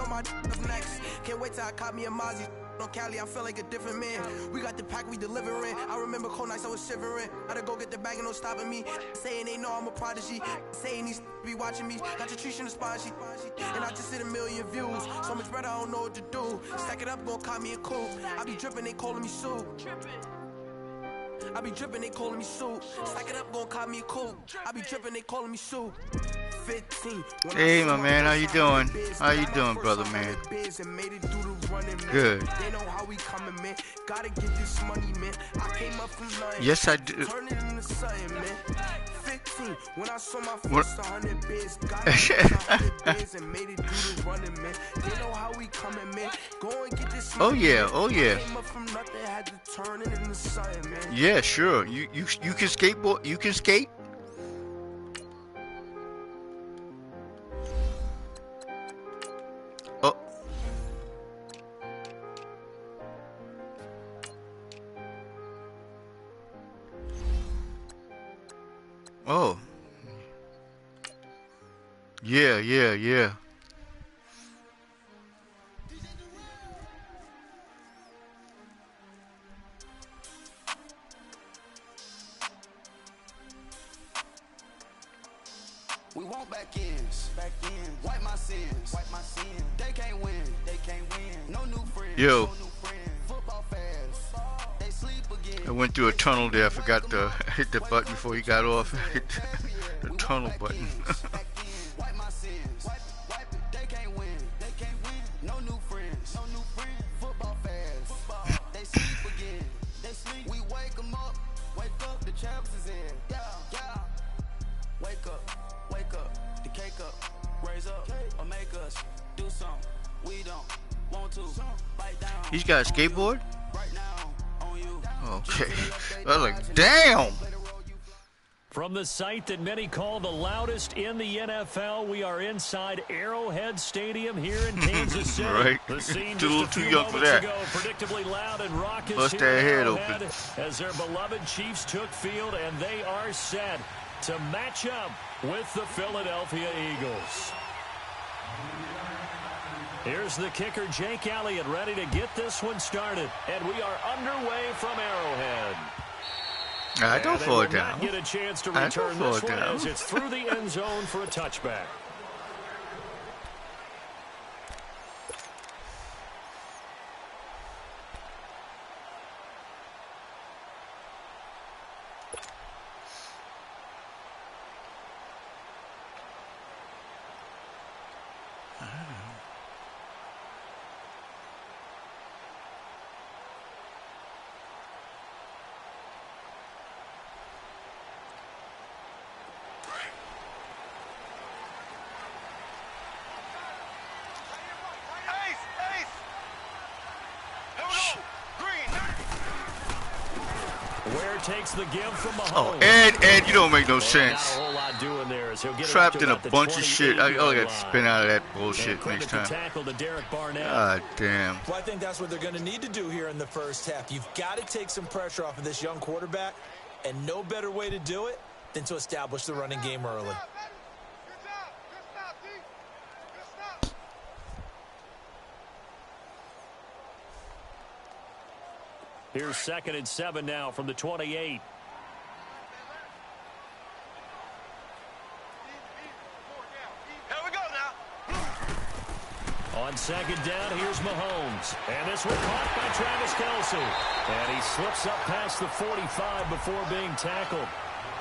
know my up next. Can't wait till I caught me a Mozzie. On Cali, I feel like a different man. We got the pack, we delivering. I remember cold nights, I was shivering. Had to go get the bag and no stopping me. Saying they know I'm a prodigy. Saying these be watching me. Got your trees in the spot, and I just hit 1 million views. So much better, I don't know what to do. Stack it up, gon' call me a coupe. I be dripping, they calling me soup. I be dripping, they calling me soup. Stack it up, gon' call me a coupe. I be dripping, they calling me soup. 15. Hey, my man, how you doing? How you doing, brother, man? Good. They know how we coming, man. Gotta get this money, man. I came up from nothing. Yes, I do. Turn it into something, man. 15. When I saw my first 100 bids, got 100 bids and made it do the running, man. They know how we coming, man. Go and get this money. Oh yeah, oh yeah. Came up from nothing, had to turn it into something, man. Yeah, sure. You can skateboard. You can skate. Oh. Oh. Yeah, yeah, yeah. We want back ends, wipe my sins, They can't win, no new friends, Yo. Football fans, they sleep again. I went through a tunnel there. I forgot to hit the button before he got off. Hit the tunnel button. Wipe my sins, they can't win, no new friends, Football fans, they sleep again, We wake them up, the champs is in, yeah. Wake up, the cake up, raise up, or make us do something we don't want to. Bite down. He's got a skateboard? Right now, on you. Okay. I was like, damn! From the site that many call the loudest in the NFL, we are inside Arrowhead Stadium here in Kansas City. Right. The scene Too just a few young for moments that. ago, predictably loud and raucous Bust here that at head Arrowhead open. as their beloved Chiefs took field, and they are set to match up with the Philadelphia Eagles. Here's the kicker, Jake Elliott, ready to get this one started. And we are underway from Arrowhead. I don't fall And they will down. not get a chance to I don't return fall this one down. as it's through the end zone for a touchback. Where takes the give from Mahomes. Oh, Ed, you don't make no Not sense. a whole lot doing there as he'll get it Trapped up to in a about the bunch of shit. I 28-yard got to line. spin out of that And bullshit credit next the time. tackle to Derek Barnett. God damn. Well, I think that's what they're going to need to do here in the first half. You've got to take some pressure off of this young quarterback, and no better way to do it than to establish the running game early. Here's 2nd and 7 now from the 28. On 2nd down, here's Mahomes. And this one caught by Travis Kelce. And he slips up past the 45 before being tackled.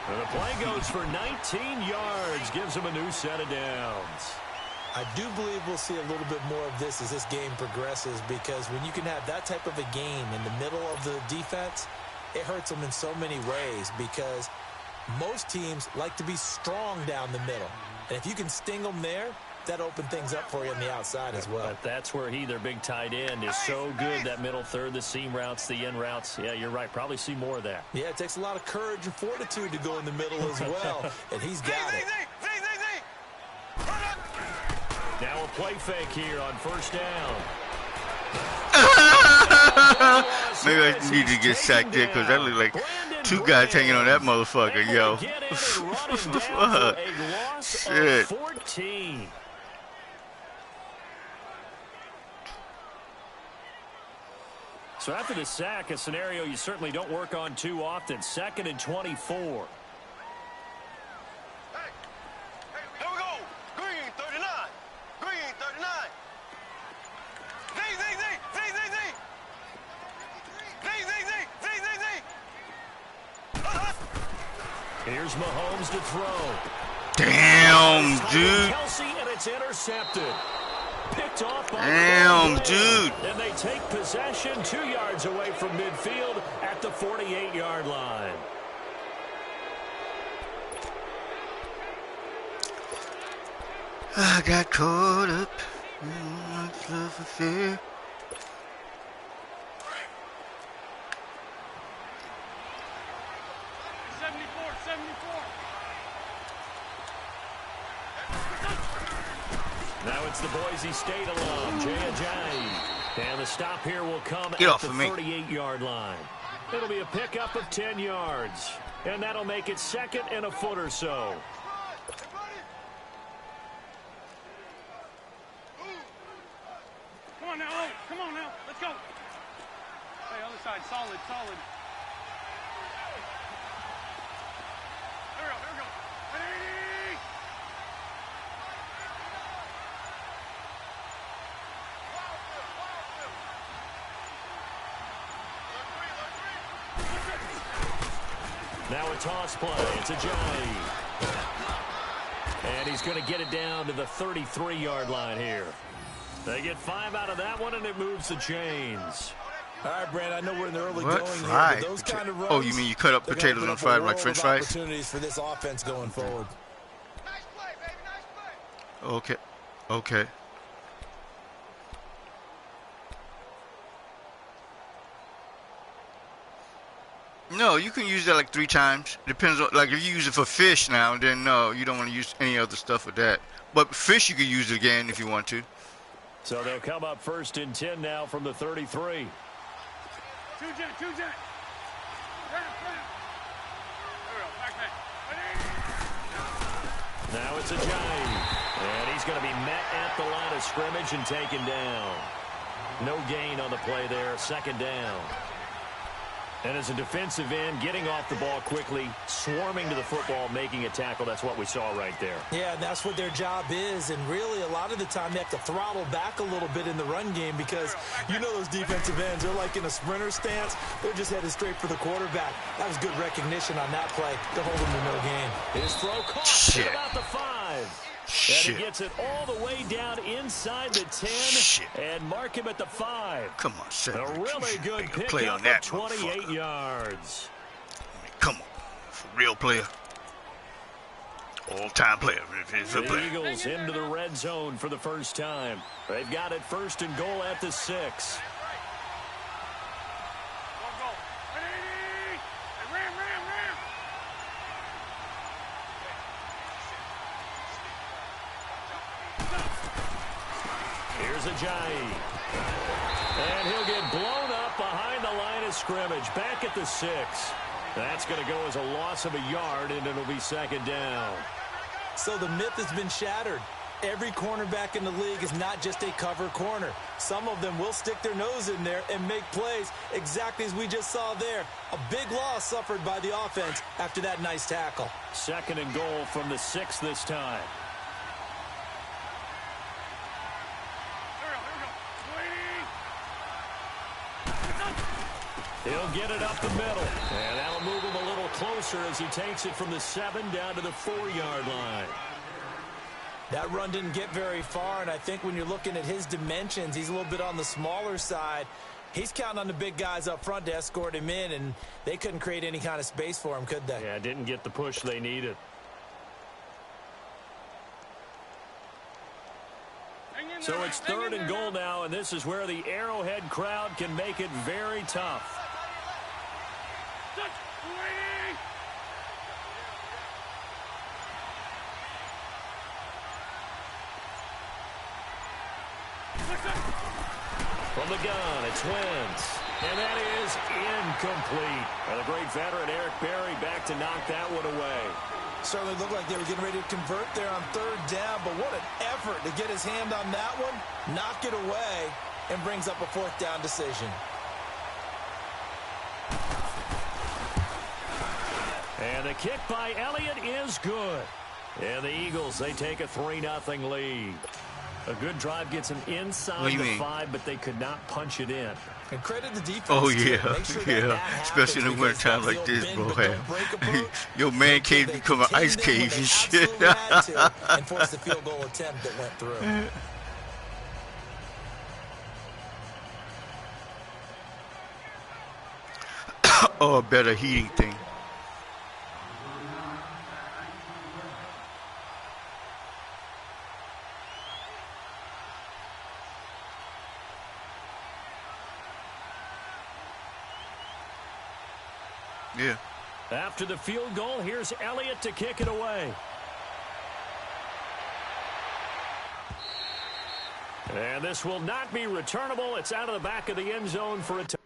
And the play goes for 19 yards, gives him a new set of downs. I do believe we'll see a little bit more of this as this game progresses, because when you can have that type of a game in the middle of the defense, it hurts them in so many ways, because most teams like to be strong down the middle. And if you can sting them there, that open things up for you on the outside as well. But that's where their big tight end, is so good, that middle third, the seam routes, the in routes. Yeah, you're right. Probably see more of that. Yeah, it takes a lot of courage and fortitude to go in the middle as well, and he's got it. Now a play fake here on 1st down. Maybe I need to get sacked there because that looked like two guys hanging on that motherfucker, yo. Shit. 14. So after the sack, a scenario you certainly don't work on too often. 2nd and 24. Hey, here we go. Green 39. Green 39. Z. Here's Mahomes to throw. Damn, dude. Kelsey, and it's intercepted. Picked off by Damn, dude. And they take possession 2 yards away from midfield at the 48-yard line. I got caught up in my love affair. Now it's the Boise State alum, Jay Ajayi. And the stop here will come at off the of me. 38-yard line. It'll be a pickup of 10 yards. And that'll make it 2nd and a foot or so. Come on now, oh, come on now, let's go. Hey, other side, solid. Here we go. Hey! Now a toss play. It's Ajayi. And he's going to get it down to the 33-yard line here. They get 5 out of that one, and it moves the chains. All right, Brand, I know we're in the early What? going here, Fried but those kind of runs, oh, you mean you cut up they're gonna potatoes open on up a fried like world French of fries? opportunities for this offense going forward. Nice play, baby, nice play. Okay. No, you can use that like 3 times. Depends on, like, if you use it for fish now, then no, you don't want to use any other stuff with that. But fish, you can use it again if you want to. So they'll come up 1st and 10 now from the 33. Two jet. Now it's Ajayi. And he's going to be met at the line of scrimmage and taken down. No gain on the play there. 2nd down. And as a defensive end, getting off the ball quickly, swarming to the football, making a tackle, that's what we saw right there. Yeah, that's what their job is, and really a lot of the time they have to throttle back a little bit in the run game because you know those defensive ends, they're like in a sprinter stance. They're just headed straight for the quarterback. That was good recognition on that play to hold them to no gain. His throw caught Shit. at about the 5. Shit. And he gets it all the way down inside the 10 Shit. and mark him at the 5. Come on, son. A really good Make a pick play up on that, of 28 motherfucker. yards. Come on. For real player. All-time player. If it's a The player. Eagles into the red zone for the first time. They've got it 1st and goal at the 6. Go. Hey, ram. Here's Ajayi. And he'll get blown up behind the line of scrimmage. Back at the 6. That's going to go as a loss of a yard, and it'll be 2nd down. So the myth has been shattered. Every cornerback in the league is not just a cover corner. Some of them will stick their nose in there and make plays exactly as we just saw there. A big loss suffered by the offense after that nice tackle. 2nd and goal from the 6 this time. He'll get it up the middle. And that'll move him a little closer as he takes it from the 7 down to the 4-yard line. That run didn't get very far, and I think when you're looking at his dimensions, he's a little bit on the smaller side. He's counting on the big guys up front to escort him in, and they couldn't create any kind of space for him, could they? Yeah, didn't get the push they needed. So it's 3rd and goal now, and this is where the Arrowhead crowd can make it very tough. From the gun, it's Wentz. And that is incomplete. And the great veteran Eric Berry back to knock that one away. Certainly looked like they were getting ready to convert there on 3rd down, but what an effort to get his hand on that one, knock it away, and brings up a 4th down decision. And the kick by Elliott is good. And the Eagles, they take a 3-0 lead. A good drive gets them inside the 5, but they could not punch it in. And credit the defense. Oh, yeah, sure yeah. Especially in the wintertime like this, bro. Your man cave become an ice cave and shit. And forced the field goal attempt that went through. Oh, a better heating thing. Yeah. After the field goal, here's Elliott to kick it away. And this will not be returnable. It's out of the back of the end zone for a touchdown.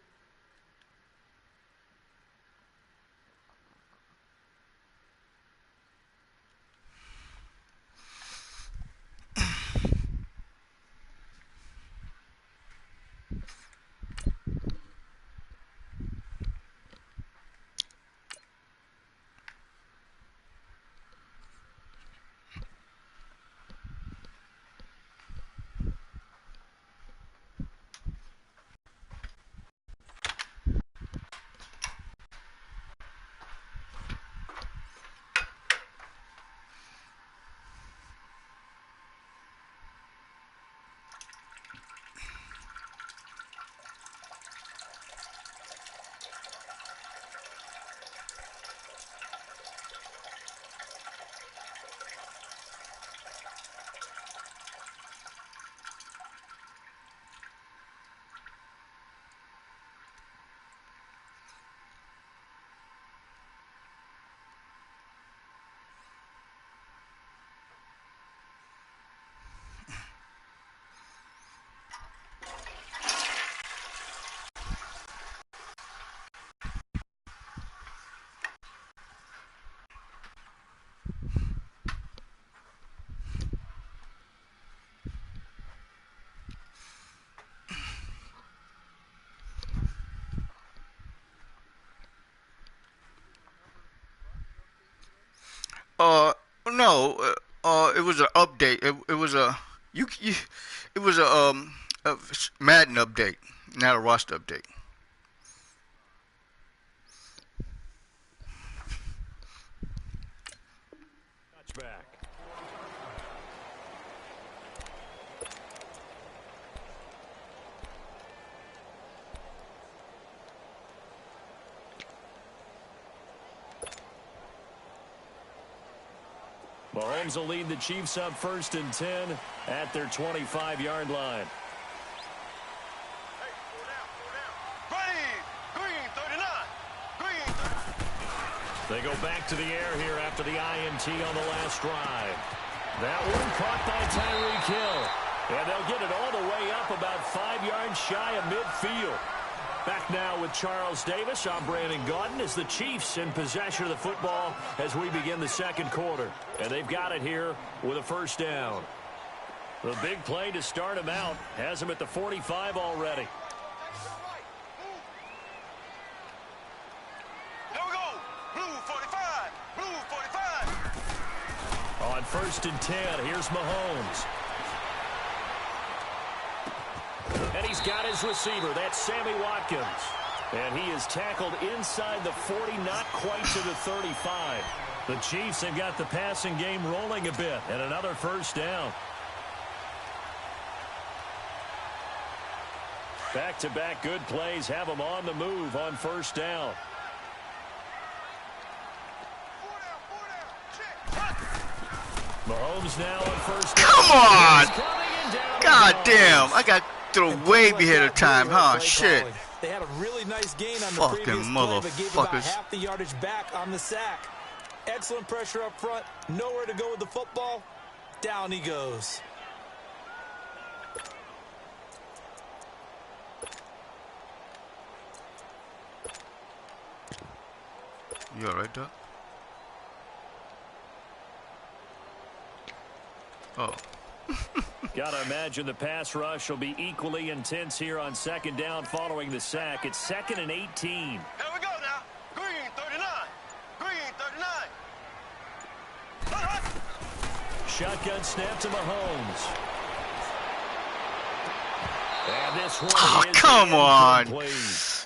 No, it was an update. It was a it was a Madden update, not a roster update. Touchback. Mahomes will lead the Chiefs up 1st and 10 at their 25-yard line. Hey, four down. Green 39. Green 39. They go back to the air here after the INT on the last drive. That one caught by Tyreek Hill. And they'll get it all the way up about 5 yards shy of midfield. Back now with Charles Davis. I'm Brandon Gaudin as the Chiefs in possession of the football as we begin the second quarter. And they've got it here with a first down. The big play to start them out has them at the 45 already. Here we go. Blue 45. Blue 45. On 1st and 10, here's Mahomes. And he's got his receiver. That's Sammy Watkins. And he is tackled inside the 40, not quite to the 35. The Chiefs have got the passing game rolling a bit. And another first down. Back-to-back good plays have them on the move on first down. Mahomes now on first down. Come on! God damn! I got throw way ahead of time, huh? Shit. They had a really nice gain on the Fucking previous play, but gave about motherfuckers. half the yardage back on the sack. Excellent pressure up front. Nowhere to go with the football. Down he goes. You all right, Doc? Oh. Gotta imagine the pass rush will be equally intense here on second down following the sack. It's 2nd and 18. Here we go now. Green 39. Green 39. shotgun snap to Mahomes. And this one is come on.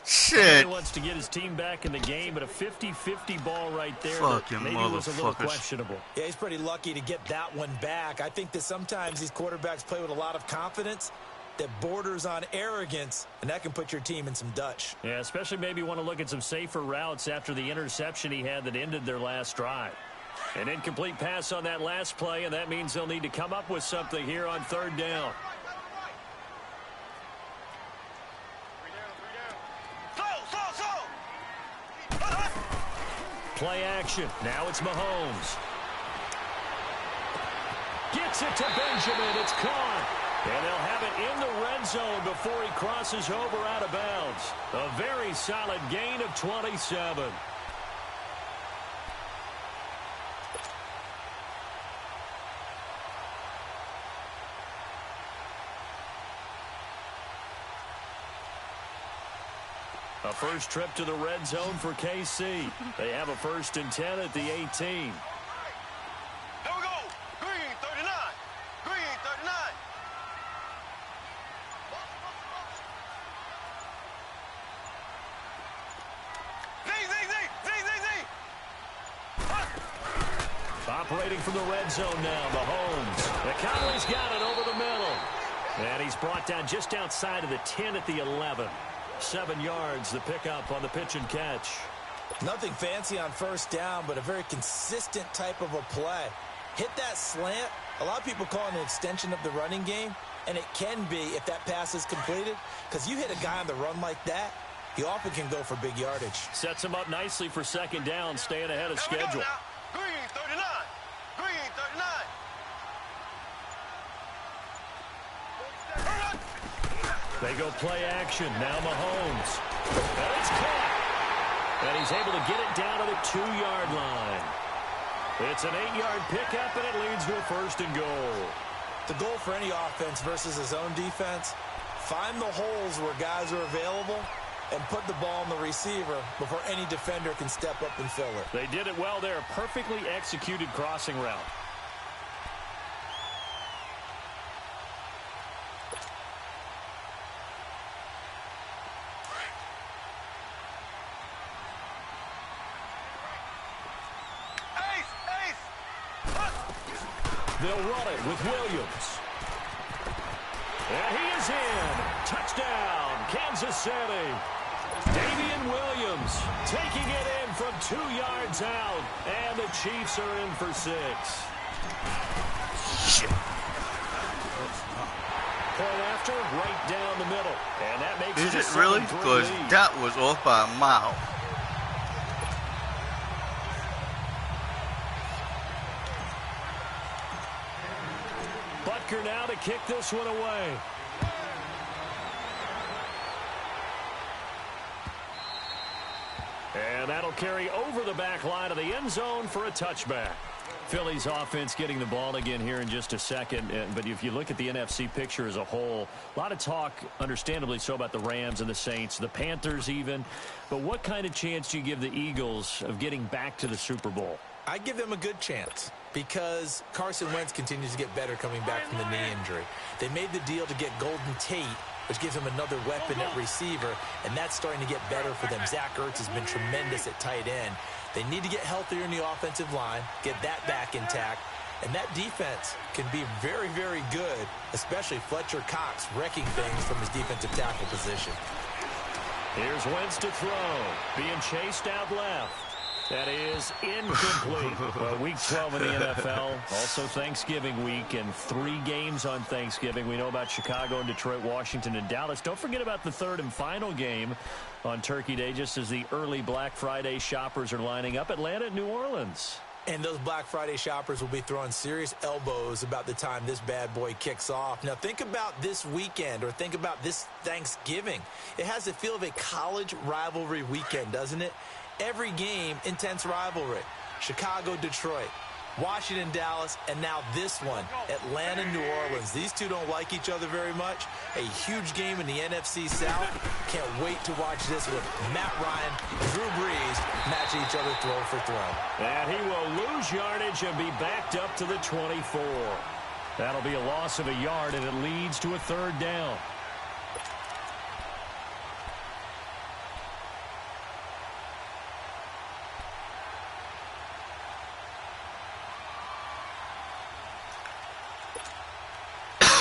Shit. He wants to get his team back in the game, but a 50-50 ball right there Fucking maybe was a little motherfuckers. questionable. Yeah, he's pretty lucky to get that one back. I think that sometimes these quarterbacks play with a lot of confidence that borders on arrogance, and that can put your team in some Dutch. Yeah, especially maybe want to look at some safer routes after the interception he had that ended their last drive. An incomplete pass on that last play, and that means they'll need to come up with something here on third down. Play action. Now it's Mahomes. Gets it to Benjamin. It's caught. And they'll have it in the red zone before he crosses over out of bounds. A very solid gain of 27. A first trip to the red zone for KC. They have a 1st and 10 at the 18. Here we go. Green, 39. Green, 39. Z. Operating from the red zone now, Mahomes. McConnelly's got it over the middle. And he's brought down just outside of the 10 at the 11. 7 yards, the pickup on the pitch and catch. Nothing fancy on first down, but a very consistent type of a play. Hit that slant. A lot of people call it an extension of the running game, and it can be if that pass is completed, because you hit a guy on the run like that, he often can go for big yardage. Sets him up nicely for second down, staying ahead of schedule. Green, 39. Green, 39. They go play action. Now Mahomes. And it's caught. And he's able to get it down to the 2-yard line. It's an 8-yard pickup, and it leads to a 1st and goal. The goal for any offense versus his own defense, find the holes where guys are available and put the ball on the receiver before any defender can step up and fill it. They did it well there. Perfectly executed crossing route. They'll run it with Williams. And he is in. Touchdown, Kansas City. Damian Williams taking it in from 2 yards out. And the Chiefs are in for 6. Shit. Point after, right down the middle. And that makes Is it it really? Because that was off by a mile. Butker now to kick this one away. And that'll carry over the back line of the end zone for a touchback. Philly's offense getting the ball again here in just a second. But if you look at the NFC picture as a whole, a lot of talk, understandably so, about the Rams and the Saints, the Panthers even. But what kind of chance do you give the Eagles of getting back to the Super Bowl? I give them a good chance because Carson Wentz continues to get better coming back from the knee injury. They made the deal to get Golden Tate, which gives him another weapon at receiver, and that's starting to get better for them. Zach Ertz has been tremendous at tight end. They need to get healthier in the offensive line, get that back intact, and that defense can be very, very good, especially Fletcher Cox wrecking things from his defensive tackle position. Here's Wentz to throw, being chased out left. That is incomplete. Well, week 12 in the NFL, also Thanksgiving week, and 3 games on Thanksgiving. We know about Chicago and Detroit, Washington, and Dallas. Don't forget about the 3rd and final game on Turkey Day, just as the early Black Friday shoppers are lining up. Atlanta and New Orleans. And those Black Friday shoppers will be throwing serious elbows about the time this bad boy kicks off. Now, think about this weekend, or think about this Thanksgiving. It has the feel of a college rivalry weekend, doesn't it? Every game, intense rivalry. Chicago, Detroit. Washington, Dallas, and now this one, Atlanta, New Orleans. These two don't like each other very much. A huge game in the NFC South. Can't wait to watch this with Matt Ryan, Drew Brees match each other throw for throw. And he will lose yardage and be backed up to the 24. That'll be a loss of a yard, and it leads to a third down.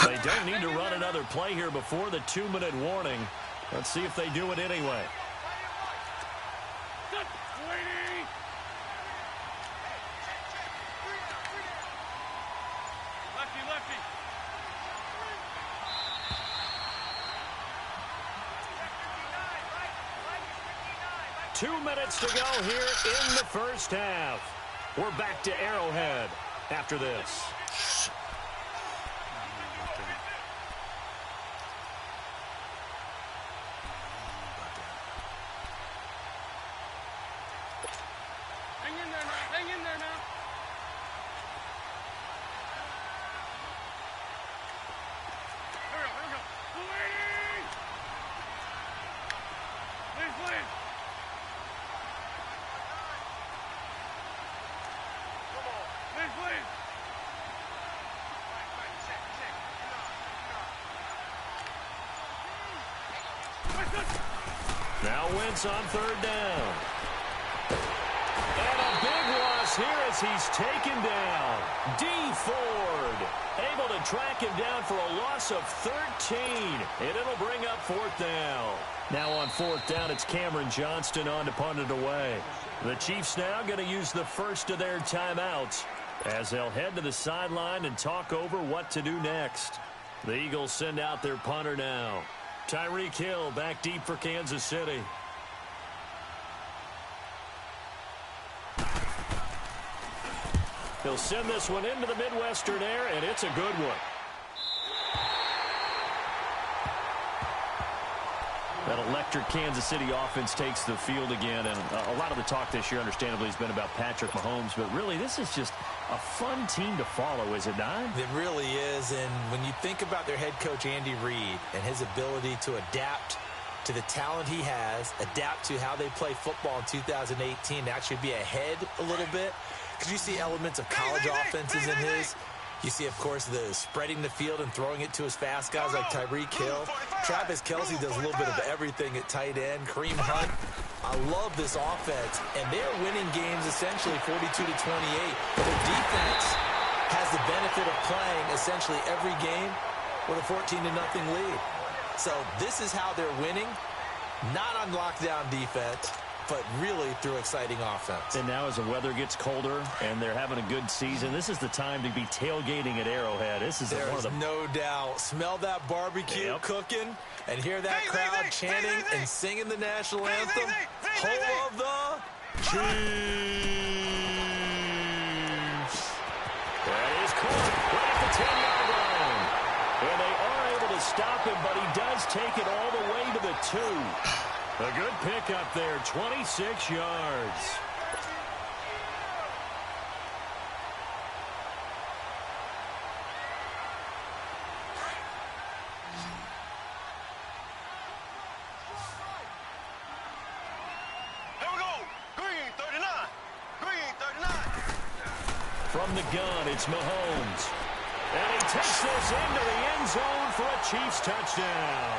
They don't need to run another play here before the 2-minute warning. Let's see if they do it anyway. Lefty, lefty. Two minutes to go here in the first half. We're back to Arrowhead after this. Hang in there now. Here we go. Please. Please. Come on. Please. Now Wentz on third down. And a big loss here as he's taken down. D. Ford able to track him down for a loss of 13. And it'll bring up fourth down. Now on fourth down, it's Cameron Johnston on to punt it away. The Chiefs now going to use the first of their timeouts as they'll head to the sideline and talk over what to do next. The Eagles send out their punter now. Tyreek Hill back deep for Kansas City. He'll send this one into the Midwestern air, and it's a good one. That electric Kansas City offense takes the field again, and a lot of the talk this year, understandably, has been about Patrick Mahomes, but really this is just a fun team to follow, is it not? It really is, and when you think about their head coach, Andy Reid, and his ability to adapt to the talent he has, adapt to how they play football in 2018, actually be ahead a little bit, because you see elements of college offenses in his. You see, of course, the spreading the field and throwing it to his fast guys like Tyreek Hill. Travis Kelce does a little bit of everything at tight end. Kareem Hunt. I love this offense, and they're winning games essentially 42-28. Their defense has the benefit of playing essentially every game with a 14-0 lead. So this is how they're winning, not on lockdown defense, but really through exciting offense. And now as the weather gets colder and they're having a good season, this is the time to be tailgating at Arrowhead. This is one of the... no doubt. Smell that barbecue cooking and hear that crowd chanting and singing the national anthem. Home of the Chiefs. That is caught right at the 10-yard line. And they are able to stop him, but he does take it all the way to the 2. A good pickup there, 26 yards. Here we go. Green 39. Green 39. From the gun, it's Mahomes. And he takes this into the end zone for a Chiefs touchdown.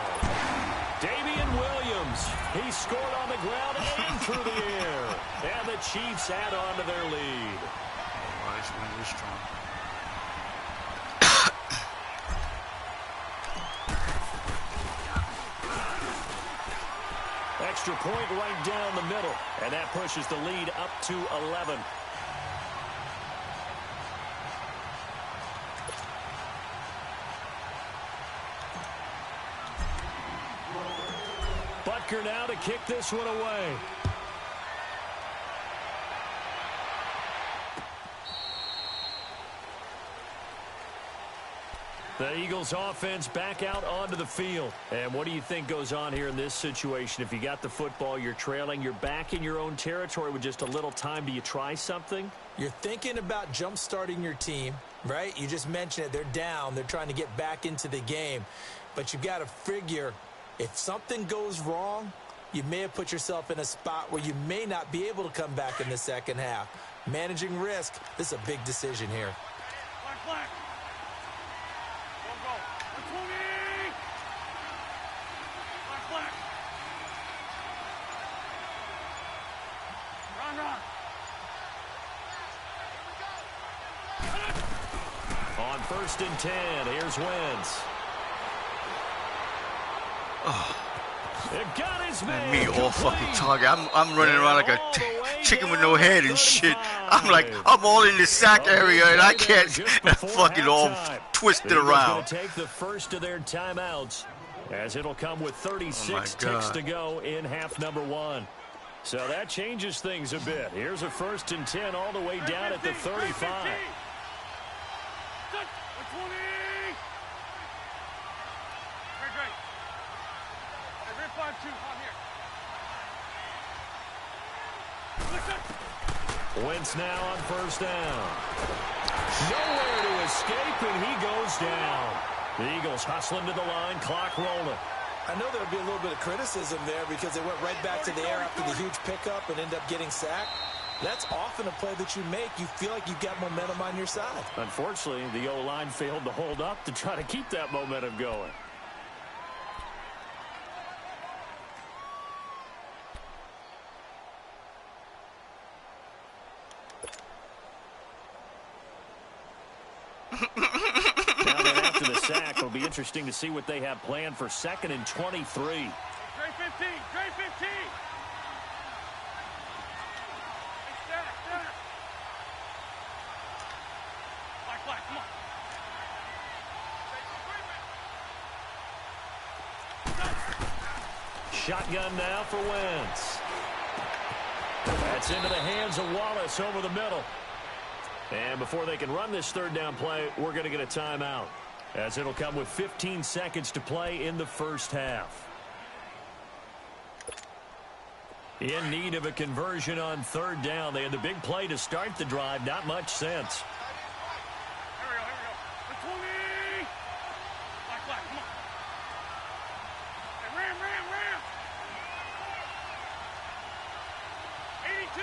Damian Williams, he scored on the ground and through the air. And the Chiefs add on to their lead. Oh, this wind is strong. Extra point right down the middle. And that pushes the lead up to 11. Butker now to kick this one away. The Eagles offense back out onto the field. And what do you think goes on here in this situation? If you got the football, you're trailing, you're back in your own territory with just a little time. Do you try something? You're thinking about jump-starting your team, right? You just mentioned it. They're down. They're trying to get back into the game. But you've got to figure if something goes wrong, you may have put yourself in a spot where you may not be able to come back in the second half. Managing risk, this is a big decision here. Flag. Go. 120. Flag. Run. On 1st and 10, here's Wentz. Oh. It got his man. Me all fucking target. I'm running around like a chicken with no head and shit. I'm all in the sack area and I can't fucking all twisted around. Take the first of their timeouts as it'll come with 36 ticks to go in half number 1. So that changes things a bit. Here's a 1st and 10 all the way down at the 35. Wentz now on 1st down. Nowhere to escape, and he goes down. The Eagles hustling to the line, clock rolling. I know there'll be a little bit of criticism there because they went right back to the air after the huge pickup and end up getting sacked. That's often a play that you make. You feel like you've got momentum on your side. Unfortunately, the O-line failed to hold up to try to keep that momentum going. Now that after the sack, it'll be interesting to see what they have planned for 2nd and 23. Trey 15. Flag, come on. Shotgun now for Wentz. That's into the hands of Wallace over the middle. And before they can run this 3rd down play, we're going to get a timeout, as it'll come with 15 seconds to play in the 1st half. In need of a conversion on 3rd down. They had the big play to start the drive. Not much sense. Here we go. 120. Flag, come on. Hey, ram. 82.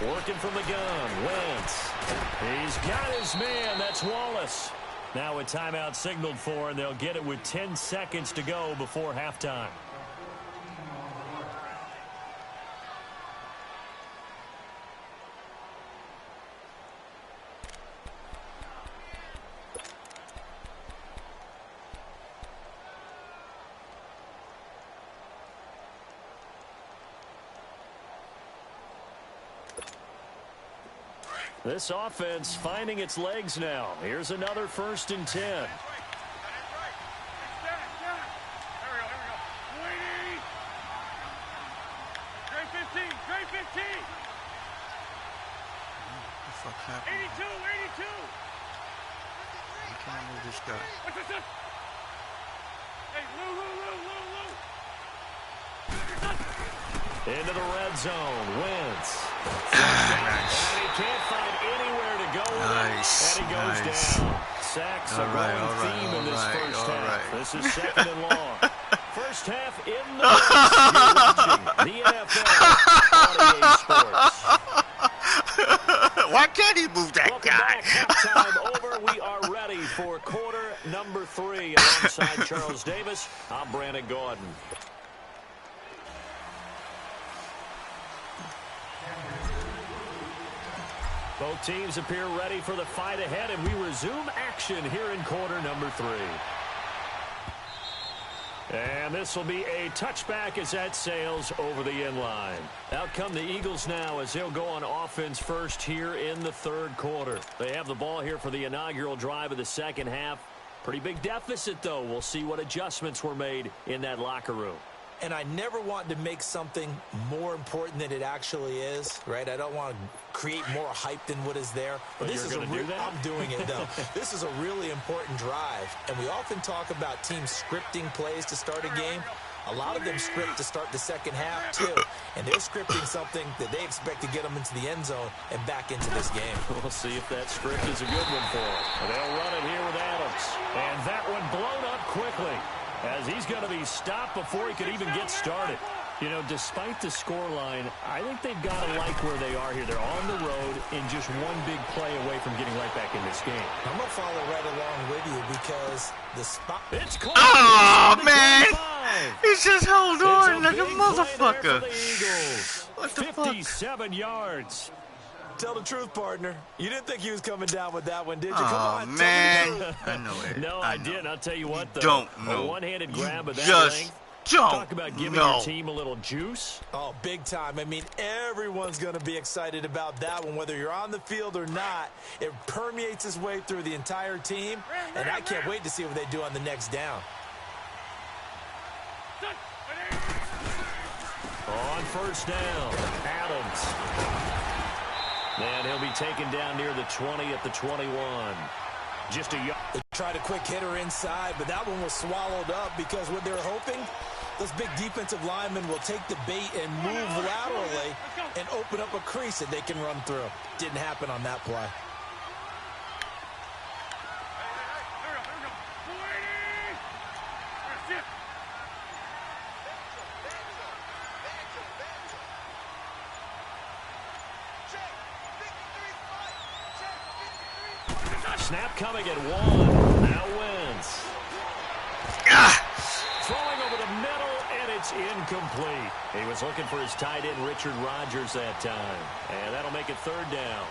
Working from the gun, Wentz. He's got his man. That's Wallace. Now a timeout signaled for, and they'll get it with 10 seconds to go before halftime. This offense finding its legs now. Here's another 1st and 10. Here we go. Waiting. Trey 15. What the fuck happened? 82. You can't move this guy. What's this? Hey, Lou. Into the red zone. Wentz. And he can't find anywhere to go with it. And he goes down. Sacks a growing theme in this first half. This is 2nd and long. First half in the books. You're watching the NFL on EA Sports. Why can't he move that Welcome guy? back. Halftime over. We are ready for quarter number 3. Alongside Charles Davis, I'm Brandon Gordon. Both teams appear ready for the fight ahead, and we resume action here in quarter number 3. And this will be a touchback as that sails over the end line. Out come the Eagles now as they'll go on offense first here in the 3rd quarter. They have the ball here for the inaugural drive of the 2nd half. Pretty big deficit, though. We'll see what adjustments were made in that locker room. And I never want to make something more important than it actually is, right? I don't want to create more hype than what is there. But this is I'm doing it, though. This is a really important drive. And we often talk about teams scripting plays to start a game. A lot of them script to start the second half, too. And they're scripting something that they expect to get them into the end zone and back into this game. We'll see if that script is a good one for them. They'll run it here with Adams. And that one blown up quickly, as he's going to be stopped before he could even get started. You know, despite the scoreline, I think they've got to like where they are here. They're on the road and just one big play away from getting right back in this game. I'm going to follow right along with you because the spot... It's close. Oh, man! He just held on like a motherfucker. What the 57 yards. Tell the truth, partner. You didn't think he was coming down with that one, did you? Oh, Come on, man. I know it. No, I didn't. I'll tell you what, though. Don't know. A one-handed grab of that length. Talk about giving your team a little juice. Oh, big time. I mean, everyone's going to be excited about that one, whether you're on the field or not. It permeates its way through the entire team, and I can't wait to see what they do on the next down. On first down, Adams. And he'll be taken down near the 20 at the 21. Just a yard. They tried a quick hitter inside, but that one was swallowed up because what they're hoping, those big defensive linemen will take the bait and move laterally and open up a crease that they can run through. Didn't happen on that play. Snap coming at one. Now Wentz. Throwing over the middle, and it's incomplete. He was looking for his tight end, Richard Rodgers, that time. And that'll make it third down.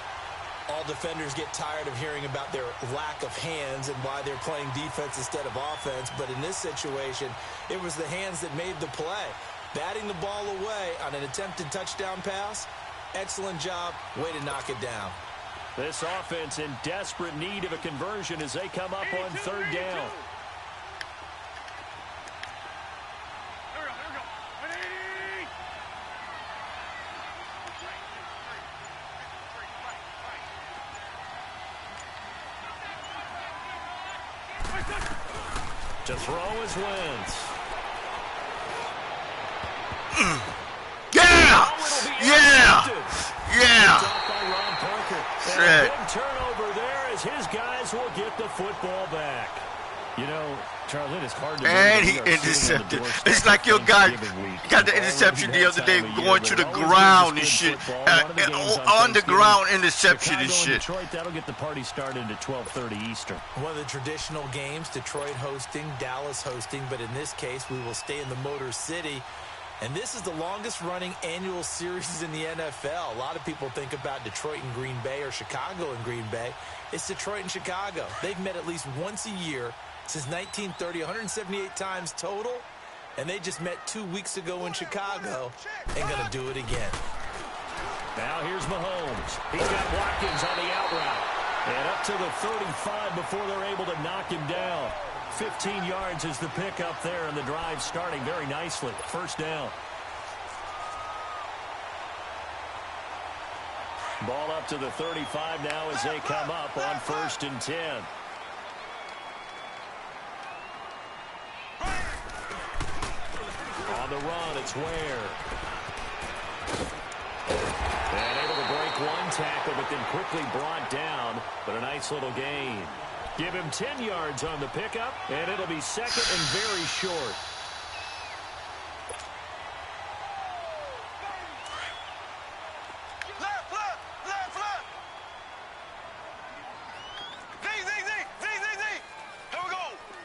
All defenders get tired of hearing about their lack of hands and why they're playing defense instead of offense. But in this situation, it was the hands that made the play. Batting the ball away on an attempted touchdown pass. Excellent job. Way to knock it down. This offense in desperate need of a conversion as they come up on third down. To throw is Wentz. Yeah! Big turnover there as his guys will get the football back. You know, Charlie, it's hard to... And he intercepted. It's like your guy got the interception the other day going to the ground and shit. On the ground interception and shit. Detroit, that'll get the party started at 12:30 Eastern. One of the traditional games, Detroit hosting, Dallas hosting, but in this case, we will stay in the Motor City. And this is the longest-running annual series in the NFL. A lot of people think about Detroit and Green Bay or Chicago and Green Bay. It's Detroit and Chicago. They've met at least once a year since 1930, 178 times total. And they just met 2 weeks ago in Chicago and going to do it again. Now here's Mahomes. He's got Watkins on the out route. And up to the 35 before they're able to knock him down. 15 yards is the pickup there, and the drive starting very nicely. First down. Ball up to the 35 now as they come up on 1st and 10. On the run, it's Ware. And able to break one tackle, but then quickly brought down. But a nice little gain. Give him 10 yards on the pickup, and it'll be second and very short. Left. Z. Here we go.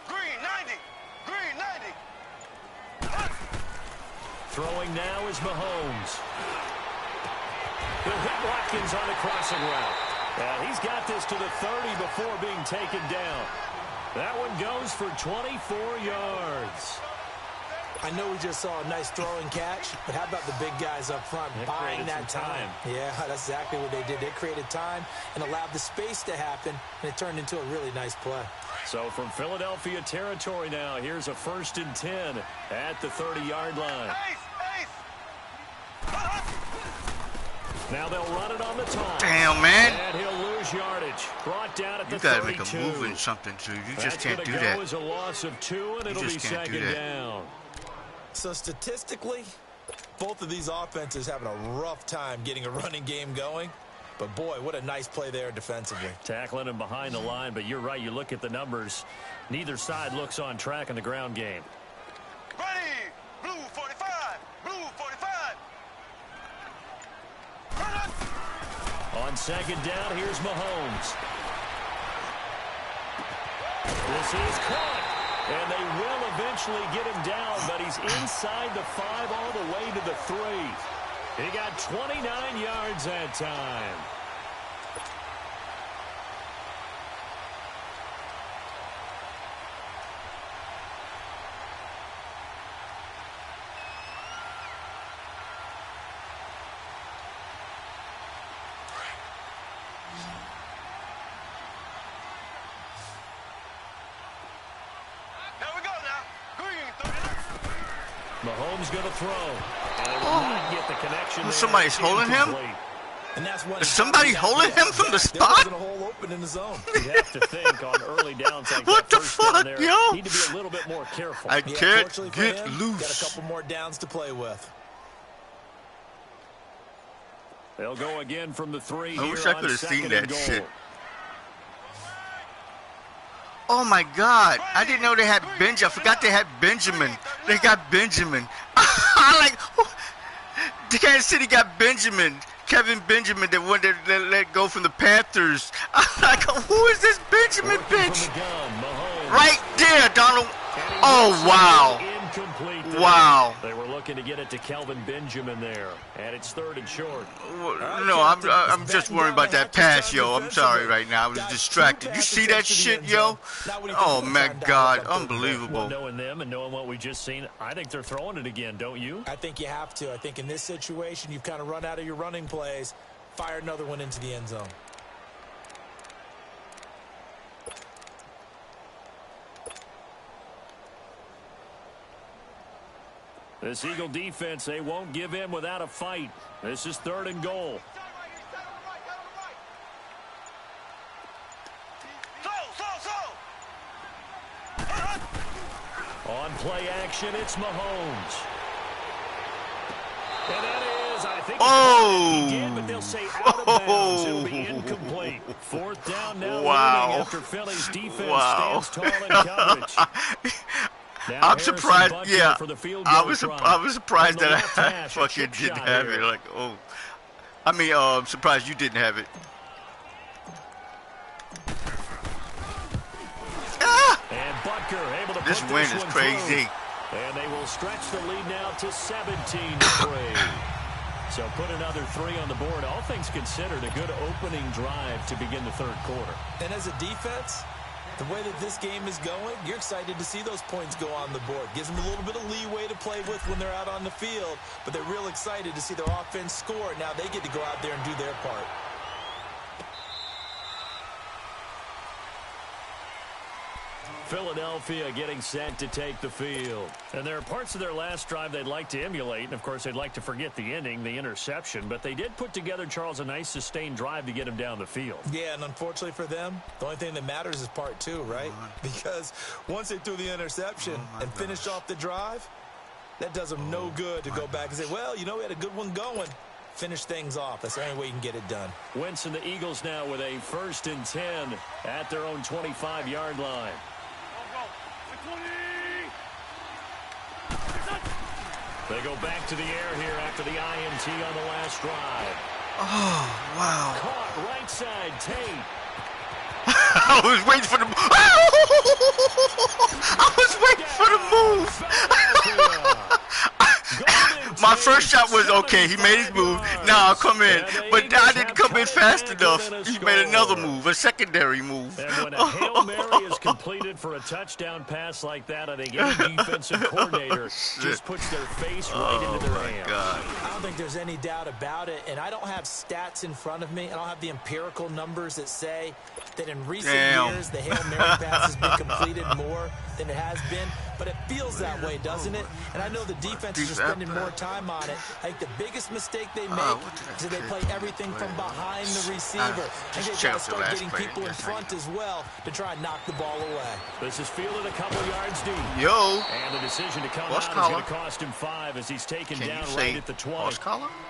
Green 90. Throwing now is Mahomes. He'll hit Watkins on the crossing route. And he's got this to the 30 before being taken down. That one goes for 24 yards. I know we just saw a nice throw and catch, but how about the big guys up front buying that time? Yeah, that's exactly what they did. They created time and allowed the space to happen, and it turned into a really nice play. So from Philadelphia territory now, here's a 1st and 10 at the 30-yard line. Now they'll run it on the top. Damn, man. And he'll lose yardage. Brought down at the 32. You got to make a move in something, too. You just can't do that. That's going to go as a loss of 2, and it'll be 2nd down. So statistically, both of these offenses having a rough time getting a running game going. But, boy, what a nice play there defensively. Tackling him behind the line, but you're right. You look at the numbers. Neither side looks on track in the ground game. Ready! Blue 45! Blue 45! On 2nd down, here's Mahomes. This is caught. And they will eventually get him down, but he's inside the 5 all the way to the 3. He got 29 yards that time. Mahomes going to throw. And it will not get the connection. Somebody's holding him? And that's Is somebody holding him from the spot? There wasn't a hole open in the zone. You have to think on early downs like what that the fuck, there, yo? Need to be a little bit more careful. I can't get him, loose. Got a couple more downs to play with. They'll go again from the 3 I here wish I could have on seen 2nd that and goal. shit. Oh my God! I didn't know they had Benjamin. I forgot they had Benjamin. They got Benjamin. I like the Kansas City got Benjamin, Kevin Benjamin, that one that let go from the Panthers. I'm like, who is this Benjamin bitch? Right there, Donald. Oh wow! Incomplete there. Wow! They were looking to get it to Kelvin Benjamin there, and it's 3rd and short. No, I'm just worried about that pass, yo. I'm sorry right now. I was distracted. You see that shit, yo? Oh my God, unbelievable. Well, knowing them and knowing what we just seen, I think they're throwing it again, don't you? I think you have to. I think in this situation, you've kind of run out of your running plays. Fire another one into the end zone. This Eagle defense, they won't give in without a fight. This is 3rd and goal. On play action, it's Mahomes. And that is, I think, again, but they'll say out of bounds. It'll be incomplete. 4th down now. Wow. After Philly's defense stands tall in coverage. Now I'm surprised. Yeah, I was surprised that I fucking didn't have it. Like, oh, I mean, I'm surprised you didn't have it. Ah! And Butker able to This put win this is one crazy. through. And they will stretch the lead now to 17-3. So put another 3 on the board. All things considered, a good opening drive to begin the 3rd quarter. And as a defense, the way that this game is going, you're excited to see those points go on the board. Gives them a little bit of leeway to play with when they're out on the field, but they're real excited to see their offense score. Now they get to go out there and do their part. Philadelphia getting set to take the field. And there are parts of their last drive they'd like to emulate, and of course they'd like to forget the ending, the interception, but they did put together, Charles, a nice sustained drive to get him down the field. Yeah, and unfortunately for them, the only thing that matters is part 2, right? Because once they threw the interception and finished off the drive, that does them no good to go back and say, well, you know, we had a good one going. Finish things off. That's the only way you can get it done. Wentz and the Eagles now with a 1st and 10 at their own 25-yard line. They go back to the air here after the INT on the last drive. Oh, wow. Caught right side, Tate. I was waiting for the I was waiting for the move. My first shot was okay. He made his move. Now I'll come in. But I didn't come been fast enough. He made another move, a secondary move. And when a Hail Mary is completed for a touchdown pass like that, I think any defensive coordinator just puts their face right into their hands. I don't think there's any doubt about it, and I don't have stats in front of me. I don't have the empirical numbers that say that in recent years the Hail Mary pass has been completed more than it has been, but it feels that way, doesn't it? And I know the defenses are spending more time on it. I think the biggest mistake they make is they play everything from behind the receiver. And they've got to start getting people in front as well to try and knock the ball away. This is fielded a couple yards deep. Yo. And the decision to come out is going to cost him 5 as he's taken down right at the 20.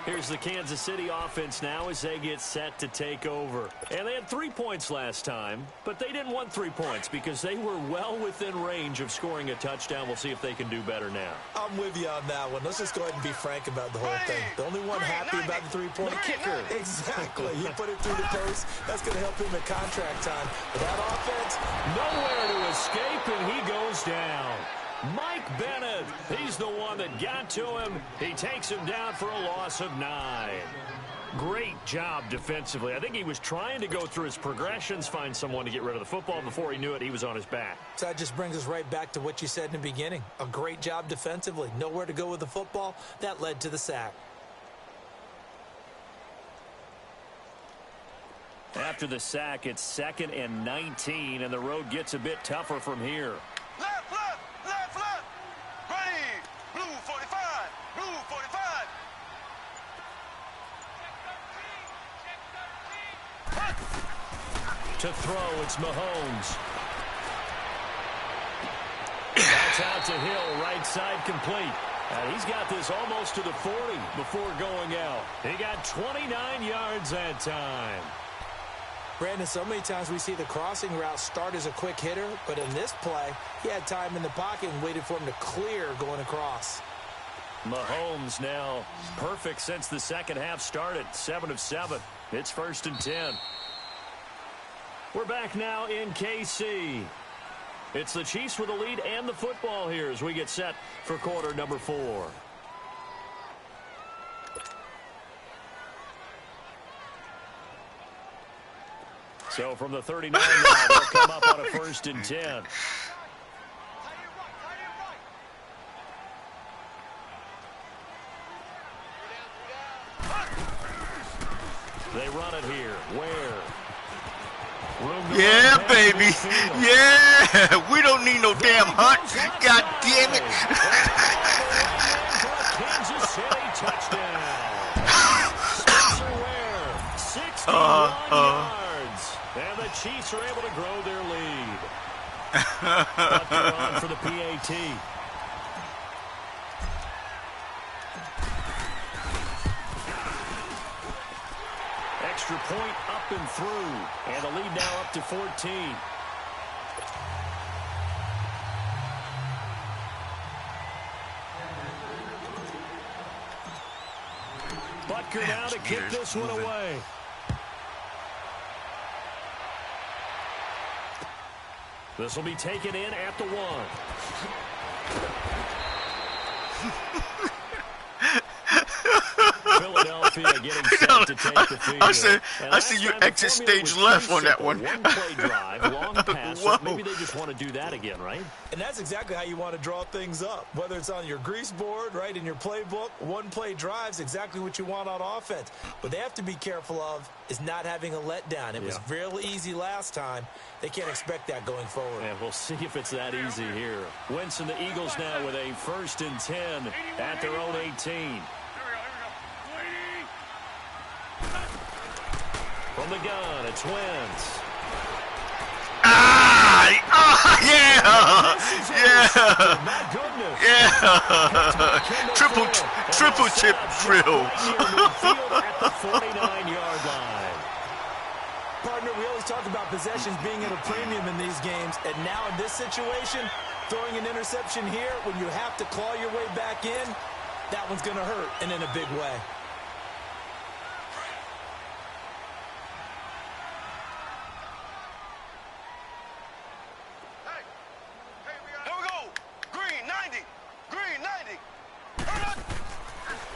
Here's the Kansas City offense now as they get set to take over. And they had 3 points last time, but they didn't want 3 points because they were well within range of scoring a touchdown. We'll see if they can do better now. I'm with you on that one. Let's just go ahead and be frank about the whole thing. The only one happy about the three-point kicker. Exactly. He put it through the post. That's going to help him at contract time. But that offense, nowhere to escape, and he goes down. Mike Bennett, he's the one that got to him. He takes him down for a loss of 9. Great job defensively. I think he was trying to go through his progressions, find someone to get rid of the football. Before he knew it, he was on his back. So that just brings us right back to what you said in the beginning. A great job defensively. Nowhere to go with the football. That led to the sack. After the sack, it's 2nd and 19, and the road gets a bit tougher from here. Left, left, left, left. Ready. Blue 45. Blue 45. To throw, it's Mahomes. That's out to Hill, right side complete. And he's got this almost to the 40 before going out. He got 29 yards that time. Brandon, so many times we see the crossing route start as a quick hitter, but in this play, he had time in the pocket and waited for him to clear going across. Mahomes now perfect since the second half started. 7 of 7. It's 1st and 10. We're back now in KC. It's the Chiefs with the lead and the football here as we get set for quarter number 4. So from the 39 now, they'll come up on a 1st and 10. They run it here. Where? Yeah, baby. Yeah. We don't need no damn hunt. God damn it. Kansas City touchdown. Spencer Ware, 61 yards. And the Chiefs are able to grow their lead. Butker on for the PAT. Extra point up and through. And the lead now up to 14. Butker now to kick this one away. This will be taken in at the 1. Philadelphia getting set to take the field. I see you exit stage left on that one. One-play drive, long pass. So maybe they just want to do that again, right? And that's exactly how you want to draw things up. Whether it's on your grease board, right, in your playbook, one-play drive's exactly what you want on offense. What they have to be careful of is not having a letdown. It was real easy last time. They can't expect that going forward. And we'll see if it's that easy here. Wentz and the Eagles now with a 1st and 10 at their own 18. From the gun, it's Wentz. Yeah. My goodness. Yeah. Triple chip drill. At the 49-yard line. Partner, we always talk about possessions being at a premium in these games, and now in this situation, throwing an interception here when you have to claw your way back in, that one's going to hurt, and in a big way.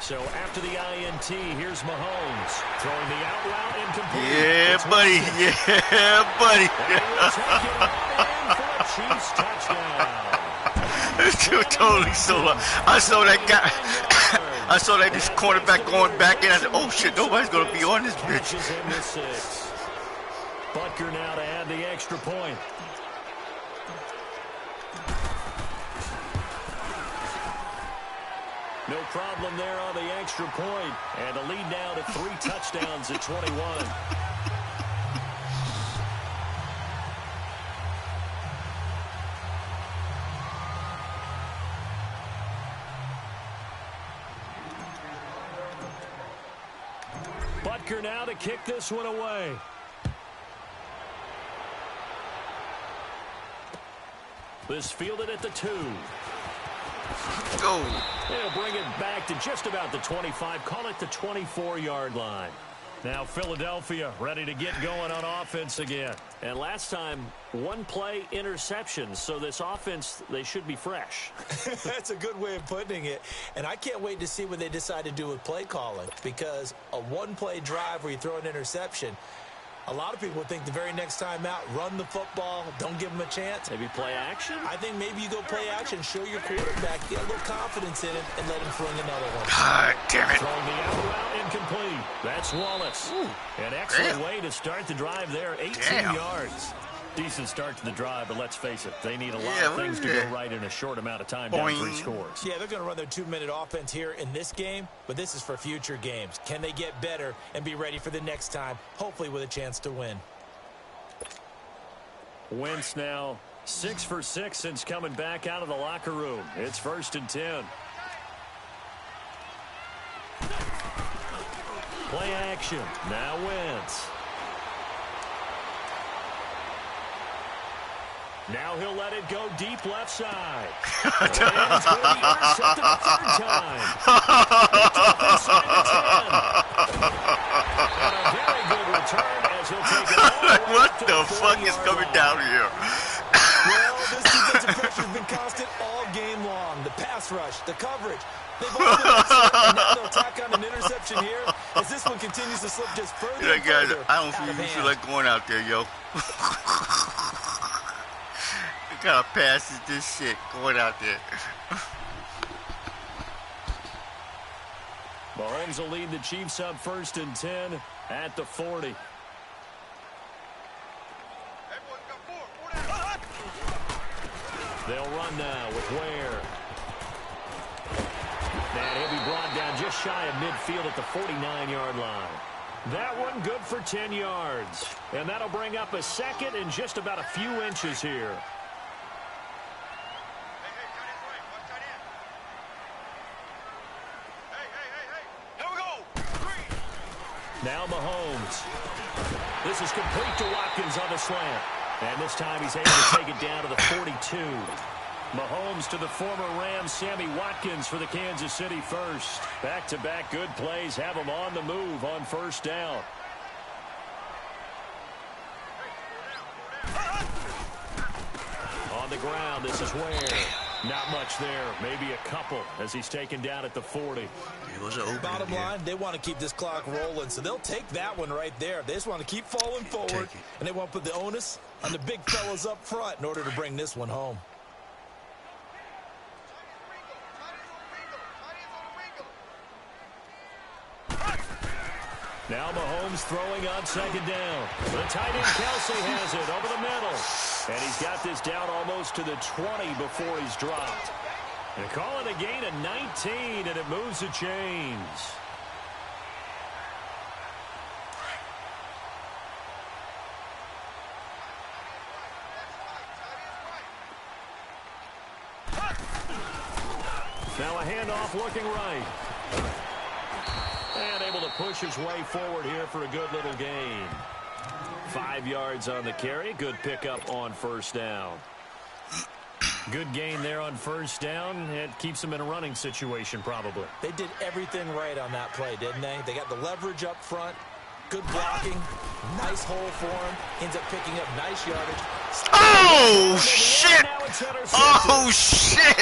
So after the INT, here's Mahomes throwing the out route incomplete. Yeah, buddy. Yeah, buddy. And he'll take it all in for a Chiefs touchdown. Totally sold. I saw that guy. I saw that this quarterback going back in. I said, "Oh shit, nobody's gonna be on this bitch." Butker now to add the extra point. No problem there on the extra point. And a lead now to 3 touchdowns at 21. Butker now to kick this one away. This fielded at the 2. Go. They'll bring it back to just about the 25. Call it the 24-yard line. Now Philadelphia ready to get going on offense again. And last time, 1 play interception. So this offense, they should be fresh. That's a good way of putting it. And I can't wait to see what they decide to do with play calling. Because a 1-play drive where you throw an interception, a lot of people would think the very next time out, run the football, don't give them a chance. Maybe play action? I think maybe you go play action, show your quarterback, get a little confidence in it, and let him fling another one. God damn it. Throwing the out route incomplete. That's Wallace. Ooh, An excellent damn. way to start the drive there. 18 Damn. yards. Decent start to the drive, but let's face it, they need a lot Yeah, of things to yeah. go right in a short amount of time, down 3 Boing. scores. Yeah, they're going to run their 2-minute offense here in this game, but this is for future games. Can they get better and be ready for the next time, hopefully with a chance to win? Wentz now 6 for 6 since coming back out of the locker room. It's 1st and 10. Play action. Now Wentz. Now he'll let it go deep left side. And it's going to be intercepted a 3rd time. Inside the 10. And a very good return as he'll take it all the way What up to the fuck is 40-yard coming line. down here? Well, this defensive pressure has been constant all game long. The pass rush, the coverage. They've all been upset, and now they'll tack on an interception here as this one continues to slip just further Yeah, and guys, further I don't out of feel hand. like going out there, yo. What kind of pass is this shit going out there? Mahomes will lead the Chiefs up 1st and 10 at the 40. They'll run now with Ware. And he'll be brought down just shy of midfield at the 49-yard line. That one good for 10 yards. And that'll bring up a 2nd and just about a few inches here. Now Mahomes. This is complete to Watkins on the slant. And this time he's able to take it down to the 42. Mahomes to the former Rams, Sammy Watkins for the Kansas City first. Back-to-back good plays have him on the move on 1st down. On the ground, this is Ware. Not much there, maybe a couple as he's taken down at the 40. It was an open Bottom line, they want to keep this clock rolling, so they'll take that one right there. They just want to keep falling forward, and they want to put the onus on the big fellas up front in order to bring this one home. Now Mahomes throwing on 2nd down. The tight end Kelsey has it over the middle. And he's got this down almost to the 20 before he's dropped. They call it a gain of 19, and it moves the chains. Now a handoff looking right. And able to push his way forward here for a good little gain. 5 yards on the carry. Good pickup on 1st down. Good gain there on 1st down. It keeps them in a running situation probably. They did everything right on that play, didn't they? They got the leverage up front. Good blocking. Nice hole for him. Ends up picking up nice yardage. Oh, shit! Oh, shit!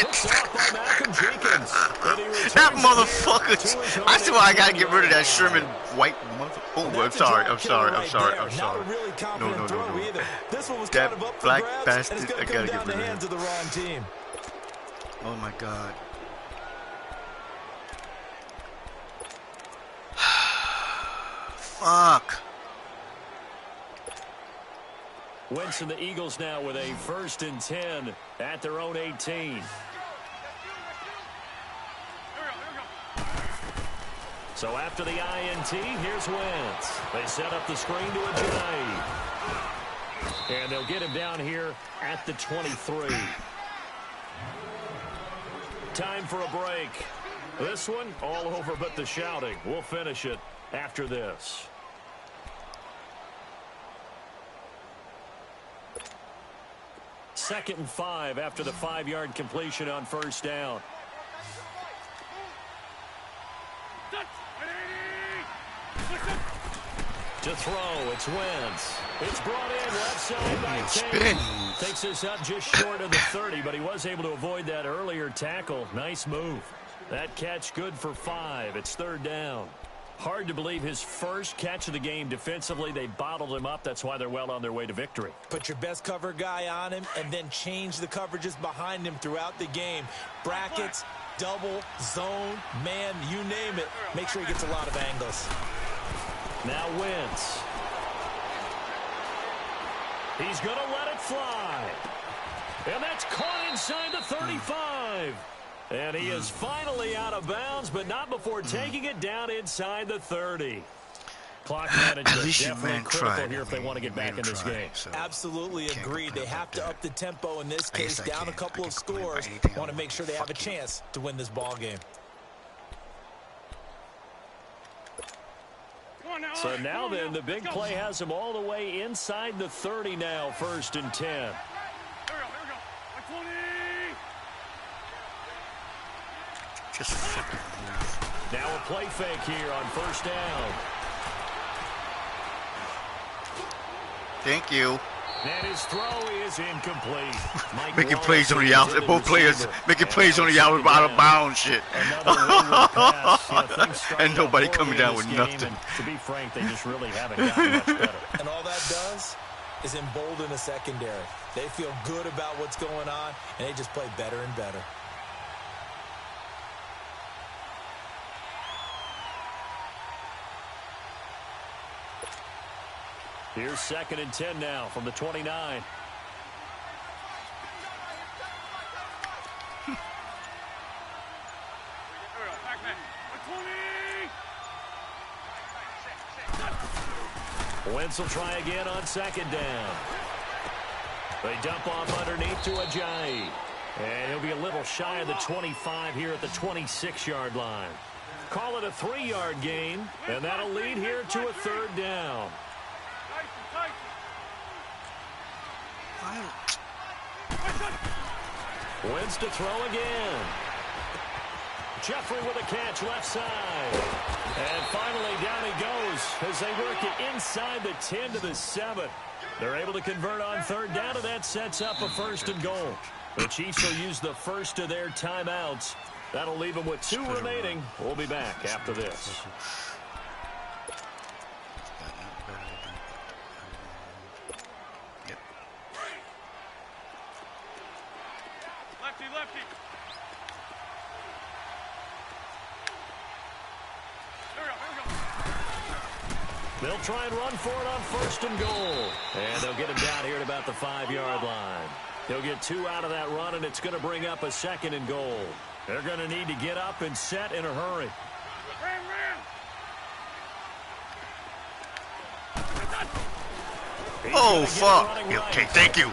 That motherfucker! I swear I gotta get rid of that Sherman White mother. Oh, I'm sorry. Not a really confident throw either. This one was kind of up for black grabs, bastard, and it's going to come down the hands of the wrong team. Oh my God. Fuck. Wentz and the Eagles now with a 1st and 10 at their own 18. So after the INT, here's Wentz. They set up the screen to Ajayi. And they'll get him down here at the 23. Time for a break. This one, all over but the shouting. We'll finish it after this. Second and 5 after the 5-yard completion on 1st down. To throw, it's Wentz. It's brought in left side by King. Takes us up just short of the 30, but he was able to avoid that earlier tackle. Nice move. That catch good for 5. It's 3rd down. Hard to believe his first catch of the game defensively. They bottled him up. That's why they're well on their way to victory. Put your best cover guy on him and then change the coverages behind him throughout the game. Brackets, double, zone, man, you name it. Make sure he gets a lot of angles. Now Wentz. He's going to let it fly. And that's caught inside the 35. And he is finally out of bounds, but not before taking it down inside the 30. Clock management definitely critical here if they want to get back in this game. So absolutely agreed. They have to up the tempo in this case, down a couple of scores. Want to make sure they have a chance to win this ball game. So now then, the big play has them all the way inside the 30 now, 1st and 10. Here we go. 20. Just fucking move. Now a play fake here on 1st down. Thank you. And his throw is incomplete. Making plays on the outside. Both players making plays on the out of bounds shit. And nobody coming down with nothing. To be frank, they just really haven't gotten much better. And all that does is embolden the secondary. They feel good about what's going on, and they just play better and better. Here's 2nd and 10 now from the 29. Wentz will try again on 2nd down. They dump off underneath to Ajayi. And he'll be a little shy of the 25 here at the 26-yard line. Call it a 3-yard gain, and that'll lead here to a 3rd down. Wentz to throw again. Jeffrey with a catch left side. And finally down he goes as they work it inside the 10 to the 7. They're able to convert on 3rd down, and that sets up a 1st and goal. The Chiefs will use the first of their timeouts. That'll leave them with 2 remaining. We'll be back after this. Lefty. They'll try and run for it on 1st and goal. And they'll get him down here at about the 5-yard line. They'll get 2 out of that run, and it's going to bring up a 2nd and goal. They're going to need to get up and set in a hurry. Oh, fuck. Okay, thank you.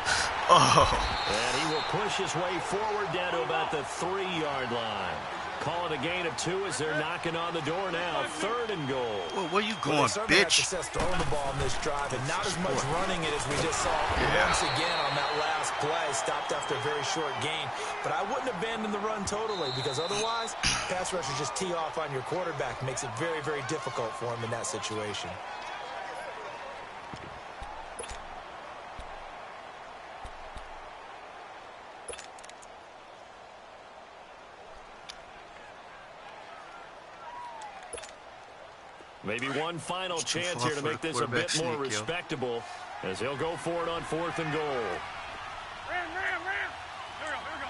Oh. And he will push his way forward down to about the 3-yard line. Call it a gain of 2 as they're knocking on the door now. 3rd and goal. Well, where you going, bitch? Success throwing the ball in this drive, and not as much running it as we just saw once again on that last play. Stopped after a very short gain. But I wouldn't abandon the run totally, because otherwise, pass rushers just tee off on your quarterback. Makes it very, very difficult for him in that situation. Maybe one final It's too chance far here to for make the this a bit quarterback more sneak, yo. respectable as he'll go for it on 4th and goal. Ram. Here we go.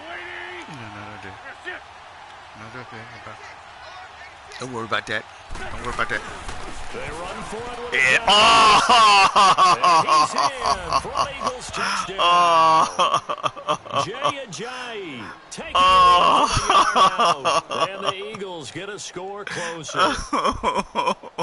Waiting. No. Sit. No, okay. Don't worry about that. Don't worry about that. They run for it with Yeah. a and he's in for an Eagles touchdown. Jay Ajayi taking it over the yard out. And the Eagles get a score closer.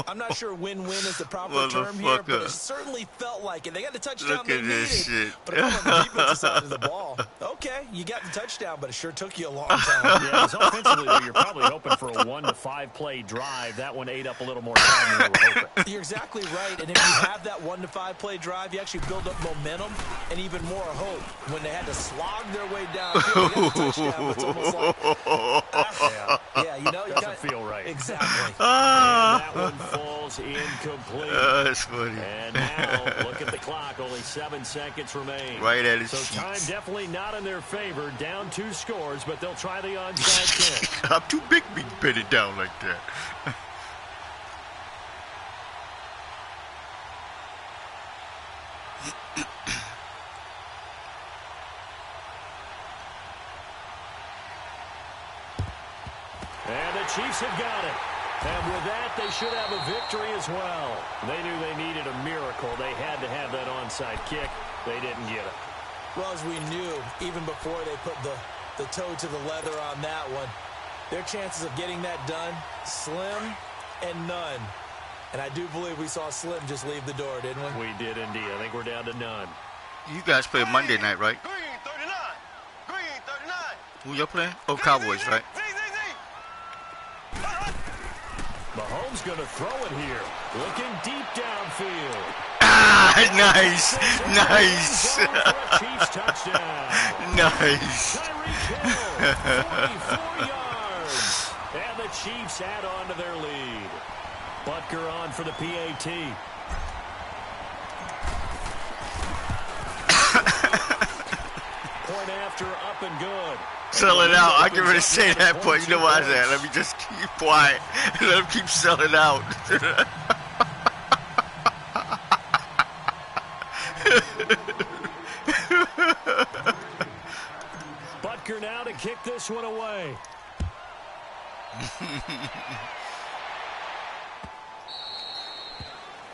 I'm not sure win-win is the proper term here, but it certainly felt like it. They got the touchdown Look they at this needed. shit. But on the defensive side of the ball, okay, you got the touchdown, but it sure took you a long time. Yeah, because offensively, though, you're probably hoping for a 1 to 5 play drive. That one ate up a little more time than you were hoping. You're exactly right, and if you have that 1 to 5 play drive, you actually build up momentum and even more hope. When they had to slog their way down, they got the touchdown, but it's almost like, yeah, you know, you Doesn't feel right. Exactly. And that one falls incomplete. That's funny. And now, look at the clock. Only 7 seconds remain. Right at his So feet. time definitely not in their favor. Down 2 scores, but they'll try the onside kick. I'm too big to be pitted down like that. And the Chiefs have got it. And with that, they should have a victory as well. They knew they needed a miracle. They had to have that onside kick. They didn't get it. Well, as we knew, even before they put the toe to the leather on that one, their chances of getting that done, slim and none. And I do believe we saw Slim just leave the door, didn't we? We did indeed. I think we're down to none. You guys play Monday night, right? Green 39. Green 39. Who y'all playing? Oh, Cowboys, right? Mahomes going to throw it here. Looking deep downfield. Ah, nice. Nice. Chiefs touchdown. Nice. Tyreek Hill, 44 yards. And the Chiefs add on to their lead. Butker on for the PAT. Point after, up and good. Selling out. I can really say that, but you know what I said? Let me just keep quiet. Let them keep selling out. Butker now to kick this one away.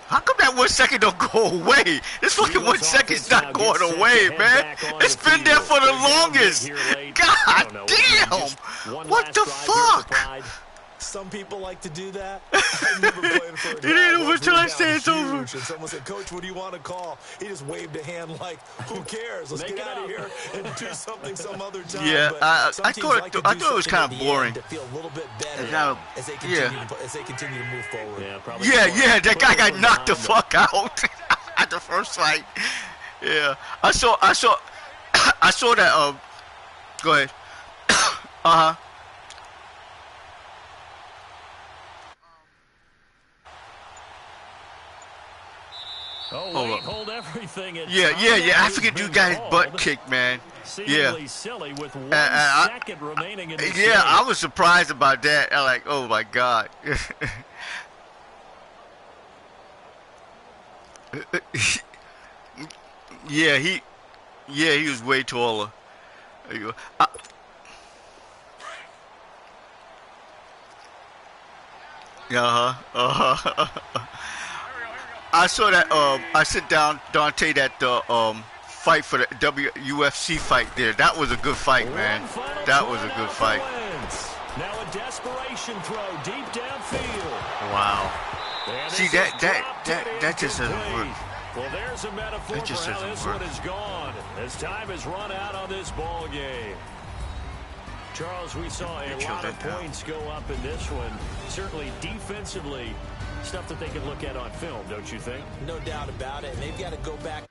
How come that 1 second don't go away? This fucking 1 second's not going away, man. It's been there for the longest. God damn. What the fuck? Some people like to do that. I remember playing for a It ain't over once till we I were say down it's over. huge, and someone said, "Coach, what do you want to call?" He just waved a hand like, "Who cares? Let's get out of here and do something some other time." Yeah, But some I teams thought like it, to I do thought it was something kind at of the boring. end to feel a little bit better Now, as they continue to move forward. Yeah, probably Yeah, that guy got from knocked the behind, fuck out at the first fight. Yeah, I saw that. Go ahead. Uh huh. Oh, wait, hold everything. Yeah. I forget you guys butt kicked, man. Yeah. Silly with 1 second remaining in the Yeah, I was surprised about that. I'm like, oh my god. He was way taller. I saw that. I sit down, Dante, that fight for the UFC fight there. That was a good fight, man. That was a good fight. Now a desperation throw deep downfield. Wow. And See, this that is that dropped that and that just doesn't incomplete. work. Well, there's a metaphor That just for how doesn't this work. one is gone. As time has run out on this ball game. Charles, we saw a lot of points go up in this one. Certainly defensively, stuff that they can look at on film, don't you think? No doubt about it. And they've got to go back.